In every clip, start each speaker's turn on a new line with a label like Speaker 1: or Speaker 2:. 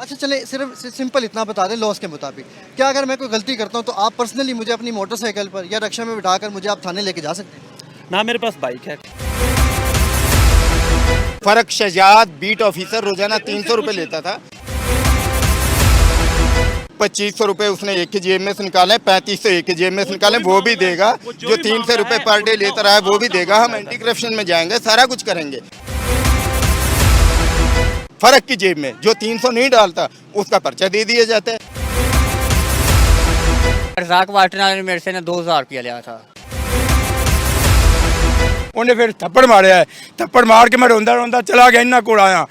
Speaker 1: अच्छा चले सिर्फ सिंपल इतना बता दें लॉस के मुताबिक, क्या अगर मैं कोई गलती करता हूँ तो आप पर्सनली मुझे अपनी मोटरसाइकिल पर या रिक्शा में बिठाकर मुझे आप थाने लेके जा सकते हैं?
Speaker 2: ना मेरे पास बाइक है।
Speaker 3: फर्क शहजाद बीट ऑफिसर रोजाना 300 रुपए लेता था। 2500 रुपए उसने एक की जेब में से निकाले, 3500 एक की जेब में से निकाले, वो भी देगा। जो 300 रुपए पर डे लेता रहा है वो भी देगा। हम एंटी करप्शन में जाएंगे, सारा कुछ करेंगे। फर्क की जेब में जो 300 नहीं डालता उसका पर्चा दे दिया जाता है।
Speaker 4: रजाक वाटना ने मेरे से 2000 रुपया लिया था।
Speaker 5: ਉਹਨੇ ਫਿਰ ਥੱਪੜ ਮਾਰਿਆ ਹੈ। ਥੱਪੜ ਮਾਰ ਕੇ ਮੈਂ ਰੋਂਦਾ ਰੋਂਦਾ ਚਲਾ ਗਿਆ ਇਹਨਾਂ ਕੋਲ ਆਇਆ।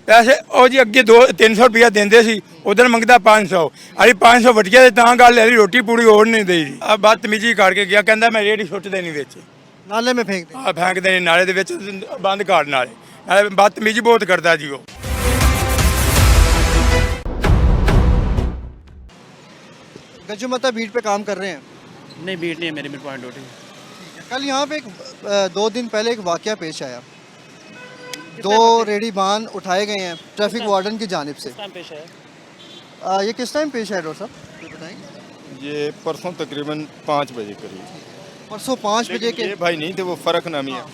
Speaker 5: ਪੈਸੇ ਉਹ ਜੀ ਅੱਗੇ 300 ਰੁਪਇਆ ਦਿੰਦੇ ਸੀ, ਉਧਰ ਮੰਗਦਾ 500। ਅਰੇ 500 ਵਟਿਆ ਤੇ ਤਾਂ ਗੱਲ ਹੈ, ਰੋਟੀ ਪੂਰੀ ਹੋਰ ਨਹੀਂ ਦੇਈ। ਆ ਬਦਤਮੀਜੀ ਕਰਕੇ ਗਿਆ, ਕਹਿੰਦਾ ਮੈਂ ਰੇੜੀ ਸੁੱਟਦੇ ਨਹੀਂ ਵਿੱਚ।
Speaker 1: नाले में फेंक दें।
Speaker 5: ਆ ਫੈਂਕਦੇ ਨੇ ਨਾਲੇ ਦੇ ਵਿੱਚ, ਬੰਦ ਕਰ ਨਾਲੇ ਬਦਤਮੀਜੀ ਬਹੁਤ ਕਰਦਾ ਜੀ ਉਹ।
Speaker 1: गजुमता बीट पे काम कर रहे हैं।
Speaker 2: नहीं बीट नहीं है मेरी पॉइंट ड्यूटी।
Speaker 1: कल यहाँ पे 2 दिन पहले एक वाकया पेश आया। 2 रेडी बान उठाए गए हैं ट्रैफिक वार्डन की जानिब से।
Speaker 2: टाइम पेश है।
Speaker 1: ये किस टाइम पेश आया डॉक्टर साहब, ये बताएंगे?
Speaker 3: ये परसों तकरीबन 5 बजे करीब।
Speaker 1: परसों 5 बजे के।
Speaker 3: ये भाई नहीं थे, वो फर्क नामी है।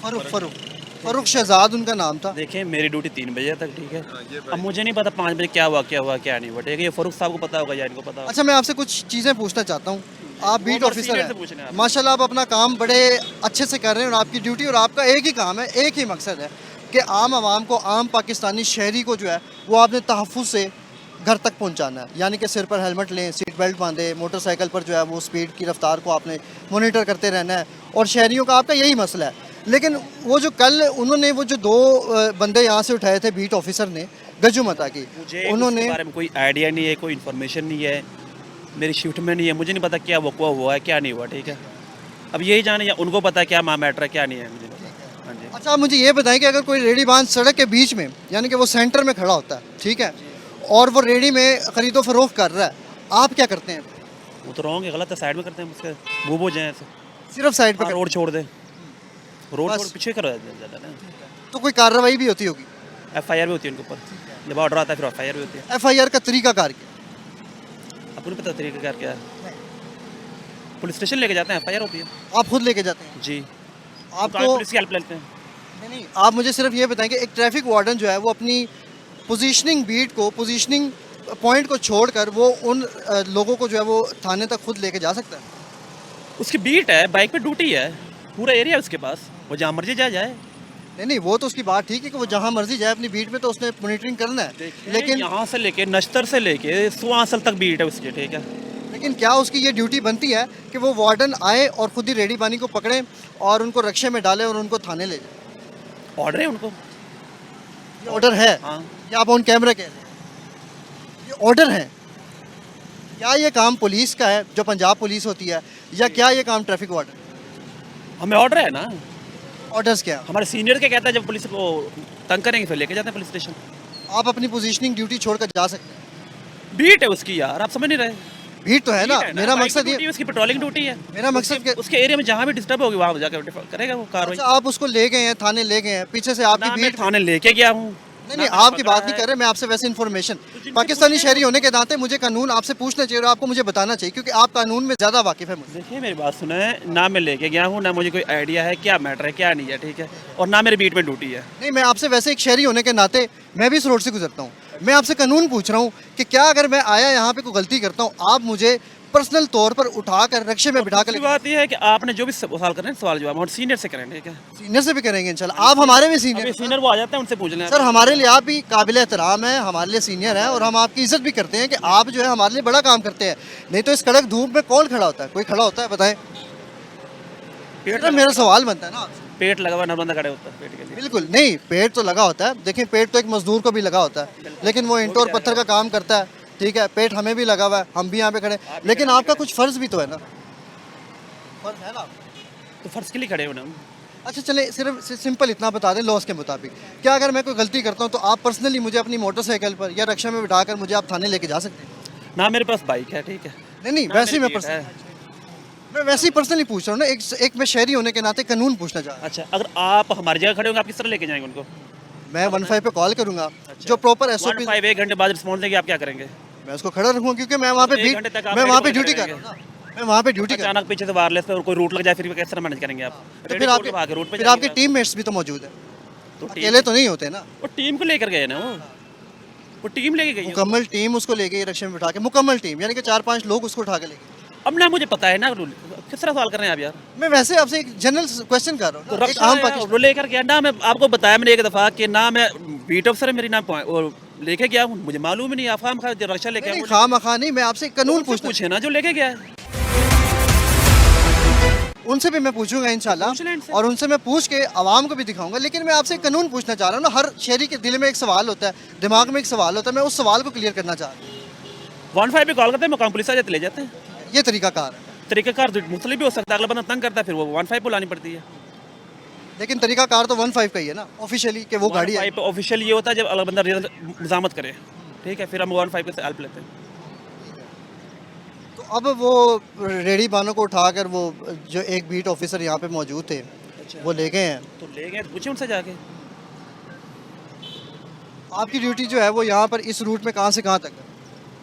Speaker 1: फरुख शहजाद उनका नाम था।
Speaker 2: देखिए मेरी ड्यूटी 3 बजे तक, ठीक है। अब मुझे नहीं पता 5 बजे क्या हुआ क्या नहीं हुआ, ठीक है। ये फरूख साहब को पता होगा या इनको पता होगा।
Speaker 1: अच्छा मैं आपसे कुछ चीज़ें पूछना चाहता हूँ। आप बीट
Speaker 2: वो
Speaker 1: ऑफिसर
Speaker 2: सीनियर से पूछना है
Speaker 1: हैं
Speaker 2: आप।
Speaker 1: माशाल्लाह, आप अपना काम बड़े अच्छे से कर रहे हैं और आपकी ड्यूटी और आपका एक ही काम है, एक ही मकसद है कि आम आवाम को, आम पाकिस्तानी शहरी को जो है वो आपने तहफ़्फ़ुज़ से घर तक पहुंचाना है। यानी कि सिर पर हेलमेट लें, सीट बेल्ट बांधें, मोटरसाइकिल पर जो है वो स्पीड की रफ्तार को आपने मॉनिटर करते रहना है और शहरियों का आपका यही मसला है। लेकिन वो जो कल उन्होंने वो जो 2 बंदे यहाँ से उठाए थे बीट ऑफिसर ने गजुमता की,
Speaker 2: मुझे
Speaker 1: उन्होंने
Speaker 2: उसके बारे में कोई आइडिया नहीं है, कोई इन्फॉर्मेशन नहीं है, मेरी शिफ्ट में नहीं है, मुझे नहीं पता क्या वक़्वा हुआ है क्या नहीं हुआ, ठीक है। अब यही जाने या उनको पता है क्या मैटर है क्या नहीं है, मुझे नहीं पता। हाँ जी।
Speaker 1: अच्छा आप मुझे ये बताएं कि अगर कोई रेडी बांध सड़क के बीच में, यानी कि वो सेंटर में खड़ा होता है, ठीक है, और वो रेडी में खरीदो फरोख्त कर रहा है, आप क्या करते हैं?
Speaker 2: वो तो रॉन्ग है, गलत है, साइड में करते हैं उसके वो जाए ऐसे।
Speaker 1: सिर्फ साइड पर
Speaker 2: रोड छोड़ दे, रोड
Speaker 1: बस।
Speaker 2: छोड़ पीछे करो ज़्यादा ना।
Speaker 1: तो कोई कार्रवाई भी होती होगी?
Speaker 2: FIR भी होती है उनके ऊपर, जब ऑर्डर आता है फिर FIR भी होती है।
Speaker 1: FIR का तरीकाकार क्या?
Speaker 2: आपको नहीं पता तरीका क्या है? पुलिस स्टेशन लेके जाते हैं, FIR होती है
Speaker 1: आप खुद लेके जाते हैं?
Speaker 2: जी।
Speaker 1: आपको
Speaker 2: पुलिस की हेल्प लेते हैं।
Speaker 1: नहीं, आप मुझे सिर्फ ये बताएं कि एक ट्रैफिक वार्डन जो है वो अपनी पोजीशनिंग बीट को, पोजीशनिंग पॉइंट को छोड़कर वो उन लोगों को जो है वो थाने तक खुद लेके जा सकता है?
Speaker 2: उसकी बीट है, बाइक पे ड्यूटी है, पूरा एरिया है उसके पास, वो जहाँ मर्जी जाए।
Speaker 1: नहीं वो तो उसकी बात ठीक है कि वो जहाँ मर्जी जाए अपनी बीट में, तो उसने मॉनिटरिंग करना है। लेकिन
Speaker 2: यहाँ से लेके नश्तर से लेके सुआंसल तक बीट है उसकी, ठीक है।
Speaker 1: लेकिन क्या उसकी ये ड्यूटी बनती है कि वो वार्डन आए और खुद ही रेडी बानी को पकड़े और उनको रक्शे में डाले और उनको थाने ले जाए?
Speaker 2: ऑर्डर है उनको।
Speaker 1: ये ऑर्डर है?
Speaker 2: हाँ।
Speaker 1: क्या आप ऑन कैमरा कह रहे हैं ये ऑर्डर है? क्या ये काम पुलिस का है जो पंजाब पुलिस होती है, या क्या ये काम ट्रैफिक वार्डन?
Speaker 2: हमें ऑर्डर है ना,
Speaker 1: ऑर्डर्स क्या?
Speaker 2: हमारे सीनियर क्या कहता है, जब पुलिस को तंग करेंगे फिर लेके जाते हैं पुलिस स्टेशन।
Speaker 1: आप अपनी पोजीशनिंग ड्यूटी छोड़कर जा सकते हैं।
Speaker 2: बीट है उसकी यार, आप समझ नहीं रहे।
Speaker 1: भीड़ तो है ना,
Speaker 2: बीट है
Speaker 1: मेरा
Speaker 2: बाइक
Speaker 1: मकसद
Speaker 2: की ड्यूटी
Speaker 1: ये,
Speaker 2: है, उसकी पेट्रोलिंग ड्यूटी है।
Speaker 1: मेरा मकसद के
Speaker 2: उसके एरिया में जहाँ भी डिस्टर्ब होगी वहाँ जाकर करेगा वो कार्रवाई।
Speaker 1: अच्छा आप उसको ले गए हैं, थाने ले गए हैं, पीछे से आपकी
Speaker 2: ना मैं
Speaker 1: भीड़।
Speaker 2: थाने लेके गया हूँ।
Speaker 1: नहीं आपकी बात नहीं कर रहे, मैं आपसे वैसे इन्फॉर्मेशन, पाकिस्तानी शहरी होने के नाते मुझे कानून आपसे पूछना चाहिए और आपको मुझे बताना चाहिए क्योंकि आप कानून में ज़्यादा वाकिफ़ है मुझे।
Speaker 2: देखिए मेरी बात सुने, ना मैं लेके गया हूँ, ना मुझे कोई आइडिया है क्या मैटर है क्या नहीं है, ठीक है, और ना मेरे बीट में ड्यूटी है।
Speaker 1: नहीं मैं आपसे वैसे एक शहरी होने के नाते, मैं भी इस रोड से गुजरता हूँ, मैं आपसे कानून पूछ रहा हूँ कि क्या अगर मैं आया यहाँ पे कोई गलती करता हूँ, आप मुझे पर्सनल तौर पर उठाकर रक्शे में बिठा कर?
Speaker 2: बात यह है कि आपने जो भी सवाल करना है सवाल जवाब हम सीनियर से करेंगे, ठीक है।
Speaker 1: सीनियर से भी करेंगे इंशाल्लाह। आप हमारे भी सीनियर हैं।
Speaker 2: सीनियर वो आ जाते हैं, उनसे पूछ लें।
Speaker 1: सर हमारे लिए आप भी काबिल एहतराम है, हमारे लिए सीनियर है और हम आपकी इज्जत भी करते हैं कि आप जो है हमारे लिए बड़ा काम करते हैं। नहीं तो इस कड़क धूप में कौन खड़ा होता है? कोई खड़ा होता है? बताएं। मेरा सवाल बनता है ना आपसे।
Speaker 2: पेट लगा हुआ नर्मदा खड़े होता है पेट के लिए।
Speaker 1: बिल्कुल नहीं, पेट तो लगा होता है, देखिए पेट तो एक मजदूर को भी लगा होता है, लेकिन वो ईंट और पत्थर का काम करता है, ठीक है। पेट हमें भी लगा हुआ है, हम भी यहाँ पे खड़े, लेकिन आपका कुछ फ़र्ज़ भी तो है ना, फ़र्ज़ है ना।
Speaker 2: तो फर्ज के लिए खड़े हो ना।
Speaker 1: अच्छा चले सिर्फ सिंपल इतना बता दें लॉस के मुताबिक, क्या अगर मैं कोई गलती करता हूँ तो आप पर्सनली मुझे अपनी मोटरसाइकिल पर या रिक्शा में बिठाकर मुझे आप थाने लेके जा सकते हैं?
Speaker 2: ना मेरे पास बाइक है, ठीक है।
Speaker 1: नहीं वैसे ही मैं वैसे ही पर्सनली पूछ रहा हूँ ना, एक मैं शहरी होने के नाते कानून पूछना चाह रहा हूँ।
Speaker 2: अच्छा अगर आप हमारी जगह खड़े होंगे आप किस तरह लेके जाएंगे उनको?
Speaker 1: मैं 15 पे कॉल करूंगा, जो प्रॉपर एसओपी
Speaker 2: 1 1 घंटे बाद रिस्पॉन्स देंगे, आप क्या करेंगे?
Speaker 1: मैं उसको खड़ा रखूंगा क्योंकि मैं वहाँ पे
Speaker 2: एक घंटे तक आप
Speaker 1: मैं वहाँ पे
Speaker 2: रेडी
Speaker 1: ड्यूटी
Speaker 2: होके
Speaker 1: कर रहा हूँ ना, मैं वहाँ पे ड्यूटी कर रहा हूँ।
Speaker 2: अचानक पीछे से वायरलेस पे और कोई रूट लग जाए, फिर किस तरह मैनेज करेंगे आप?
Speaker 1: तो
Speaker 2: रेडी होके भागे रूट पे
Speaker 1: फिर आपके
Speaker 2: जाइएगा।
Speaker 1: टीममेट्स भी तो मौजूद है,
Speaker 2: तो टीम
Speaker 1: अकेले तो नहीं होते ना।
Speaker 2: वो टीम को लेकर गए ना, वो टीम लेके गई है।
Speaker 1: मुकम्मल टीम उसको ले गई रिक्शे में बिठा के, मुकम्मल टीम यानी कि 4-5 लोग उसको उठा के ले गए।
Speaker 2: अब ना मुझे पता है ना रूल, किस तरह सवाल कर रहे हैं आप यार?
Speaker 1: मैं वैसे आपसे एक जनरल क्वेश्चन कर रहा
Speaker 2: तो
Speaker 1: हूँ ना, एक
Speaker 2: रक्षा
Speaker 1: आम
Speaker 2: है,
Speaker 1: पाकिस्तान।
Speaker 2: वो लेकर गया ना, मैं आपको बताया मैंने एक दफ़ा कि ना मैं बीट ऑफिसर है मेरी, ना वो लेके गया हूँ, मुझे मालूम ही नहीं। आप खाम खा रक्षा लेके
Speaker 1: नहीं,
Speaker 2: आया,
Speaker 1: खामखा नहीं, मैं आपसे एक कानून पूछना,
Speaker 2: पूछे ना जो लेके गया है।
Speaker 1: उनसे भी मैं पूछूंगा इंशाल्लाह,
Speaker 2: पूछ लें इनसे।
Speaker 1: और उनसे मैं पूछ के आवाम को भी दिखाऊंगा। लेकिन मैं आपसे एक कानून पूछना चाह रहा हूँ ना, हर शहरी के दिल में एक सवाल होता है, दिमाग में एक सवाल होता है, मैं उस सवाल को क्लियर करना चाह रहा हूँ।
Speaker 2: 15 पे कॉल करते हैं, मुकाम पुलिस आ जाते ले जाते हैं।
Speaker 1: ये तरीकाकार है,
Speaker 2: तरीक़ाकार मुख्तलिफ भी हो सकता है, अगला बंदा तंग करता है, फिर वो 15 बुलानी पड़ती है।
Speaker 1: लेकिन तरीकाकार तो 15 का ही है ना ऑफिशियली, कि वो गाड़ी है।
Speaker 2: ऑफिशियल ये होता है जब अगला बंदा मजामत करे, ठीक है, फिर हम 15 से हेल्प लेते हैं।
Speaker 1: तो अब वो रेडी बानों को उठाकर वो जो एक बीट ऑफिसर यहाँ पे मौजूद थे, वो ले गए हैं।
Speaker 2: तो ले गए, पूछे उनसे जाके।
Speaker 1: आपकी ड्यूटी जो है वो यहाँ पर इस रूट में कहाँ से कहाँ तक है?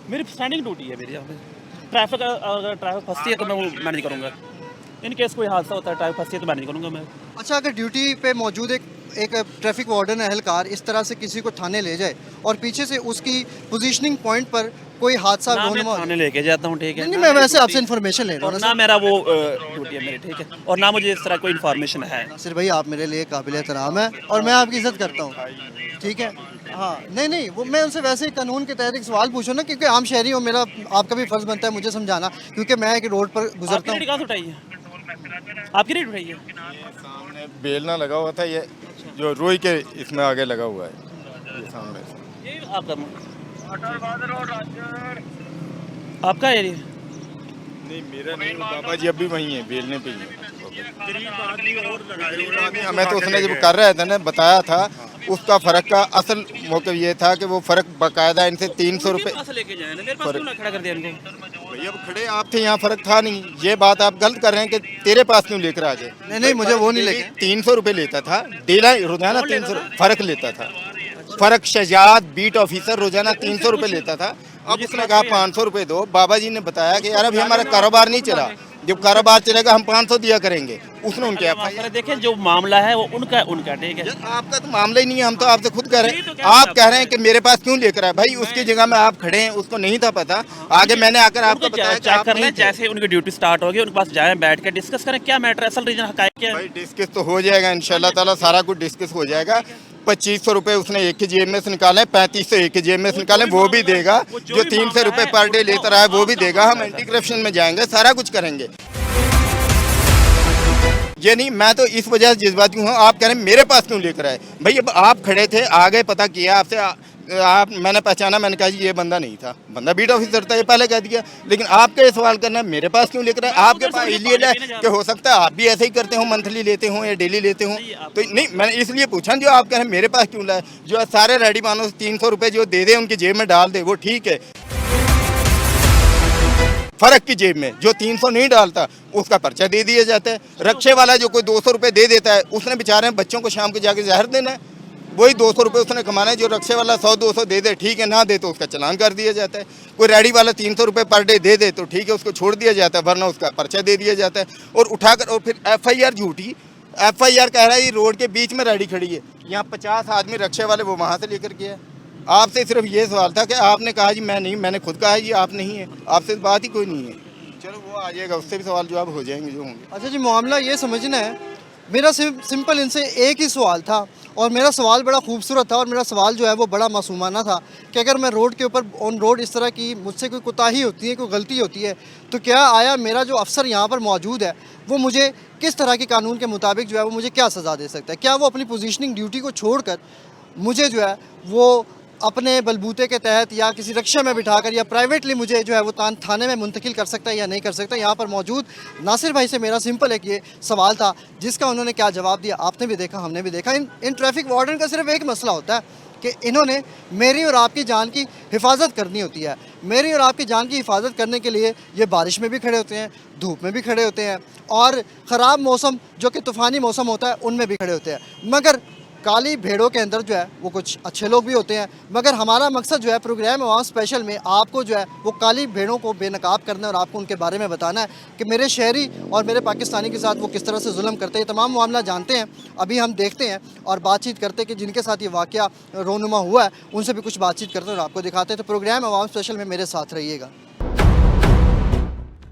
Speaker 2: मेरी स्टैंडिंग ड्यूटी है मेरी यहाँ पे। ट्रैफिक अगर ट्रैफिक फंसती है तो मैं वो मैनेज करूँगा। इन केस कोई हादसा होता है, ट्रैफिक फंसती है तो मैनेज करूँगा मैं।
Speaker 1: अच्छा, अगर ड्यूटी पे मौजूद एक ट्रैफिक वार्डन एहलकार इस तरह से किसी को थाने ले जाए और पीछे से उसकी पोजीशनिंग पॉइंट पर कोई हादसा
Speaker 2: ना मैं
Speaker 1: होने
Speaker 2: थाने लेके जाता हूँ, ठीक है।
Speaker 1: नहीं,
Speaker 2: ना
Speaker 1: मैं
Speaker 2: मेरी
Speaker 1: वैसे आपसे
Speaker 2: ड्यूटी-
Speaker 1: इन्फॉर्मेशन ले रहा
Speaker 2: और
Speaker 1: हूँ
Speaker 2: ना मेरा वो ड्यूटी है मेरी, ठीक है, और ना मुझे इस तरह कोई इन्फॉर्मेशन है।
Speaker 1: नासिर भाई, आप मेरे लिए काबिल एहतराम है और मैं आपकी इज्जत करता हूँ, ठीक है। हाँ, नहीं, वो मैं उनसे वैसे ही कानून के तहत एक सवाल पूछूँ ना, क्योंकि आम शहरी हो, मेरा आपका भी फर्ज बनता है मुझे समझाना, क्योंकि मैं एक रोड पर गुजरता
Speaker 2: आपकी
Speaker 1: हूँ।
Speaker 2: रेट कहाँ से उठाई है? आपकी रेट उठाई है?
Speaker 3: सामने बेलना लगा हुआ था, ये जो रुई के इसमें आगे लगा हुआ है, ये सामने से।
Speaker 2: ये आपका आपका एरिया?
Speaker 3: नहीं, मेरा नहीं, बाबा जी अभी वहीं है, बेलने पे ही है। हमें तो उसने जब कर रहे थे ना, बताया था उसका फ़र्क का असल मौका ये था कि वो फ़र्क बाकायदा इनसे 300 रुपये।
Speaker 2: पास लेके जाए ना, मेरे पास क्यों ना खड़ा कर दिया इनको?
Speaker 3: भैया अब खड़े आप थे, यहाँ फ़र्क था नहीं। ये बात आप गलत कर रहे हैं कि तेरे पास क्यों लेकर आ गए।
Speaker 1: नहीं, मुझे वो नहीं लेके।
Speaker 3: 300 रुपये लेता था डेला, रोजाना 300 फ़र्क लेता था। फ़र्क शजाद बीट ऑफिसर रोजाना 300 रुपये लेता था। अब उसने कहा 500 रुपये दो। बाबा जी ने बताया कि यार अभी हमारा कारोबार नहीं चला, जब कारोबार चलेगा हम 500 दिया करेंगे। उसने उनके
Speaker 2: आप देखें, जो मामला है वो उनका ठीक है।
Speaker 3: आपका तो मामला ही नहीं है, हम तो आपसे खुद कह रहे
Speaker 2: यही तो
Speaker 3: हैं।
Speaker 2: कह रहा
Speaker 3: आप
Speaker 2: हूं
Speaker 3: कह रहे हैं कि मेरे पास क्यों लेकर आए। भाई उसकी जगह में आप खड़े हैं, उसको नहीं था पता, आगे मैंने आकर आपको बताया कि
Speaker 2: चेक
Speaker 3: आप
Speaker 2: कर
Speaker 3: नहीं
Speaker 2: लें,
Speaker 3: थे।
Speaker 2: जैसे उनकी ड्यूटी स्टार्ट होगी उनके पास जाएं, बैठ के डिस्कस करें क्या मैटर है, असल रीजन हकायक क्या है।
Speaker 3: भाई डिस्कस तो हो जाएगा इंशाल्लाह ताला, सारा कुछ डिस्कस हो जाएगा। 2500 रुपये उसने एक की जेब में से निकाले, 3500 एक की जेब में से निकाले, वो भी देगा। जो 300 रुपये पर डे लेकर आए वो भी देगा। हम एंटी करप्शन में जाएंगे, सारा कुछ करेंगे। ये नहीं, मैं तो इस वजह से जज्बाती हूँ। आप कह रहे हैं मेरे पास क्यों लेकर आए। भाई अब आप खड़े थे, आगे पता किया आपसे, आप मैंने पहचाना, मैंने कहा जी ये बंदा नहीं था, बंदा बीट ऑफिसर था, ये पहले कह दिया। लेकिन आपका ये सवाल करना मेरे पास क्यों लेकर आए। आपके पास इसलिए कि हो सकता है आप भी ऐसे ही करते हो, मंथली लेते हो या डेली लेते हो। तो नहीं, मैंने इसलिए पूछा जो आप कह रहे हैं मेरे पास क्यों लाए। जो सारे रेडी मानो 300 रुपये जो दे दे उनकी जेब में डाल दे, वो ठीक है। फर्क की जेब में जो 300 नहीं डालता उसका पर्चा दे दिया जाता है। रक्षे वाला जो कोई 200 रुपये दे देता है, उसने बेचारे बच्चों को शाम को जाके जहर देना है, वही 200 रुपये उसने कमाना है। जो रक्षे वाला 100-200 दे दे ठीक है, ना दे तो उसका चालान कर दिया जाता है। कोई रेडी वाला 300 रुपये पर डे दे दे तो ठीक है, उसको छोड़ दिया जाता है, वरना उसका पर्चा दे दिया जाता है। और उठाकर और फिर FIR झूठी FIR कह रहा है ये रोड के बीच में रेडी खड़ी है, यहाँ 50 आदमी रक्षे वाले वो वहाँ से लेकर गया। आपसे सिर्फ ये सवाल था कि आपने कहा जी मैं नहीं, मैंने खुद कहा जी आप नहीं है, आपसे बात ही कोई नहीं है। चलो वो आ जाएगा, उससे भी सवाल जवाब हो जाएंगे जो होंगे।
Speaker 1: अच्छा जी, मामला ये समझना है, मेरा सिंपल इनसे एक ही सवाल था और मेरा सवाल बड़ा खूबसूरत था और मेरा सवाल जो है वो बड़ा मासूमाना था कि अगर मैं रोड के ऊपर ऑन रोड इस तरह की मुझसे कोई कोताही होती है, कोई गलती होती है, तो क्या आया मेरा जो अफसर यहाँ पर मौजूद है वो मुझे किस तरह के कानून के मुताबिक जो है वो मुझे क्या सज़ा दे सकता है। क्या वो अपनी पोजीशनिंग ड्यूटी को छोड़कर मुझे जो है वो अपने बलबूते के तहत या किसी रक्षा में बिठाकर या प्राइवेटली मुझे जो है वो थाने में मुंतकिल कर सकता है या नहीं कर सकता। यहाँ पर मौजूद नासिर भाई से मेरा सिंपल एक ये सवाल था जिसका उन्होंने क्या जवाब दिया आपने भी देखा, हमने भी देखा। इन ट्रैफिक वार्डन का सिर्फ एक मसला होता है कि इन्होंने मेरी और आपकी जान की हिफाजत करनी होती है। मेरी और आपकी जान की हिफाजत करने के लिए ये बारिश में भी खड़े होते हैं, धूप में भी खड़े होते हैं और ख़राब मौसम जो कि तूफ़ानी मौसम होता है उनमें भी खड़े होते हैं। मगर काली भेड़ों के अंदर जो है वो कुछ अच्छे लोग भी होते हैं, मगर हमारा मकसद जो है प्रोग्राम अवाम स्पेशल में आपको जो है वो काली भेड़ों को बेनकाब करना है और आपको उनके बारे में बताना है कि मेरे शहरी और मेरे पाकिस्तानी के साथ वो किस तरह से जुल्म करते हैं। तमाम मामला जानते हैं, अभी हम देखते हैं और बातचीत करते हैं कि जिनके साथ ये वाक़या रोनुमा हुआ है उनसे भी कुछ बातचीत करते हैं और आपको दिखाते हैं। तो प्रोग्राम अवाम स्पेशल में मेरे साथ रहिएगा।